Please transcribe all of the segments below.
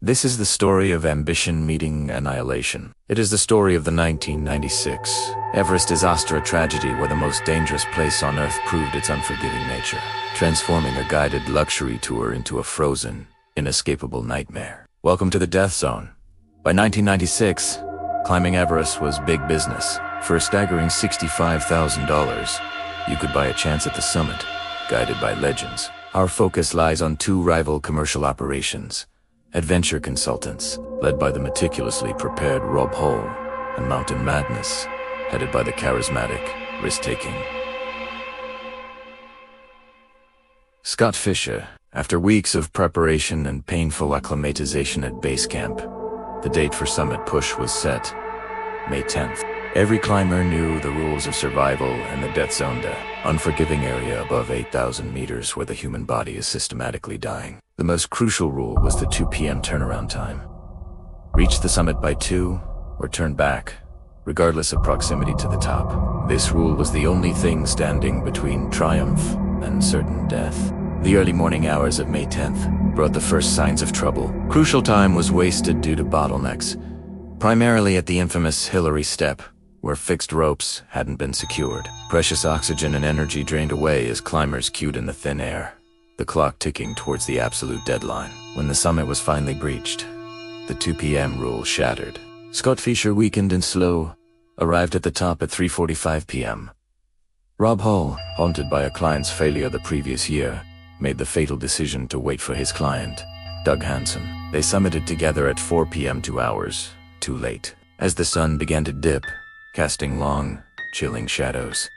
This is the story of ambition meeting annihilation. It is the story of the 1996 Everest disaster, a tragedy where the most dangerous place on Earth proved its unforgiving nature, transforming a guided luxury tour into a frozen, inescapable nightmare. Welcome to the death zone. By 1996, climbing Everest was big business. For a staggering $65,000, you could buy a chance at the summit, guided by legends. Our focus lies on two rival commercial operations: adventure consultants, led by the meticulously prepared Rob Hull, and Mountain Madness, headed by the charismatic, risk-taking Scott Fischer. After weeks of preparation and painful acclimatization at base camp, the date for summit push was set, May 10th. Every climber knew the rules of survival and the death zone, the unforgiving area above 8,000 meters where the human body is systematically dying. The most crucial rule was the 2 p.m. turnaround time. Reach the summit by 2 or turn back, regardless of proximity to the top. This rule was the only thing standing between triumph and certain death. The early morning hours of May 10th brought the first signs of trouble. Crucial time was wasted due to bottlenecks, primarily at the infamous Hillary Step, where fixed ropes hadn't been secured. Precious oxygen and energy drained away as climbers queued in the thin air, the clock ticking towards the absolute deadline. When the summit was finally breached, the 2 p.m. rule shattered. Scott Fischer, weakened and slow, arrived at the top at 3:45 p.m. Rob Hull, haunted by a client's failure the previous year, made the fatal decision to wait for his client, Doug Hansen. They summited together at 4 p.m. 2 hours too late. As the sun began to dip, casting long, chilling shadows,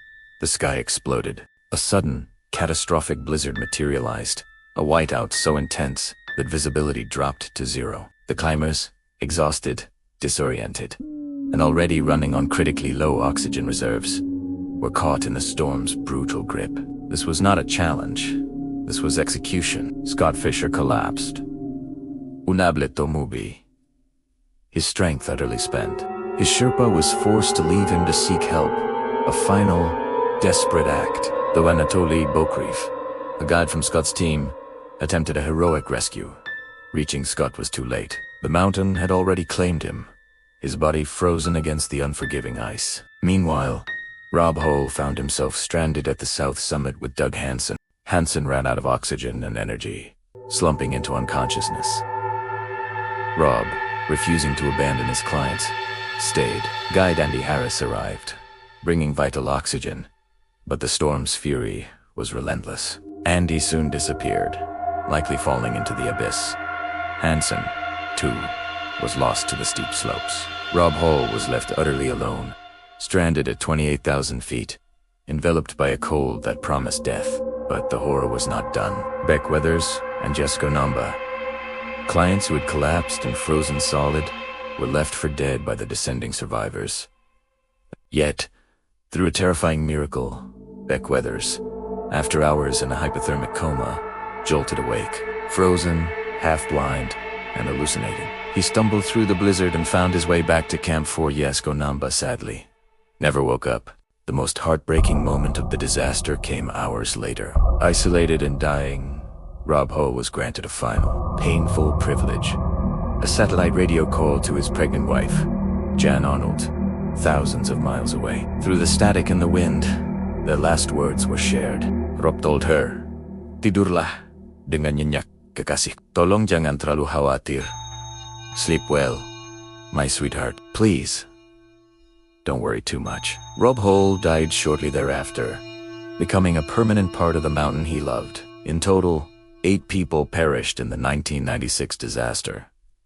the sky exploded. A sudden, catastrophic blizzard materialized, a whiteout so intense that visibility dropped to zero. The climbers, exhausted, disoriented, and already running on critically low oxygen reserves, were caught in the storm's brutal grip. This was not a challenge. This was execution. Scott Fischer collapsed. Unablet mubi. His strength utterly spent. His Sherpa was forced to leave him to seek help, a final, desperate act. Though Anatoly Bokrev, a guide from Scott's team, attempted a heroic rescue, reaching Scott was too late. The mountain had already claimed him, his body frozen against the unforgiving ice. Meanwhile, Rob Hull found himself stranded at the south summit with Doug Hansen. Hansen ran out of oxygen and energy, slumping into unconsciousness. Rob, refusing to abandon his clients, stayed. Guide Andy Harris arrived, bringing vital oxygen, but the storm's fury was relentless. Andy soon disappeared, likely falling into the abyss. Hansen, too, was lost to the steep slopes. Rob Hull was left utterly alone, stranded at 28,000 feet, enveloped by a cold that promised death. But the horror was not done. Beck Weathers and Jessica Namba, clients who had collapsed and frozen solid, were left for dead by the descending survivors. Yet, through a terrifying miracle, Beck Weathers, after hours in a hypothermic coma, jolted awake, frozen, half-blind, and hallucinating. He stumbled through the blizzard and found his way back to Camp 4. Jesko Namba sadly never woke up. The most heartbreaking moment of the disaster came hours later. Isolated and dying, Rob Hull was granted a final, painful privilege: a satellite radio call to his pregnant wife, Jan Arnold, thousands of miles away. Through the static and the wind, their last words were shared. Rob told her, "Tidurlah dengan nyenyak, kekasih. Tolong jangan terlalu khawatir. Sleep well, my sweetheart. Please, don't worry too much." Rob Hull died shortly thereafter, becoming a permanent part of the mountain he loved. In total, 8 people perished in the 1996 disaster.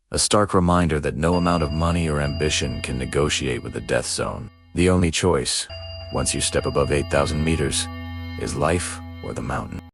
A stark reminder that no amount of money or ambition can negotiate with the death zone. The only choice, once you step above 8,000 meters, is life or the mountain.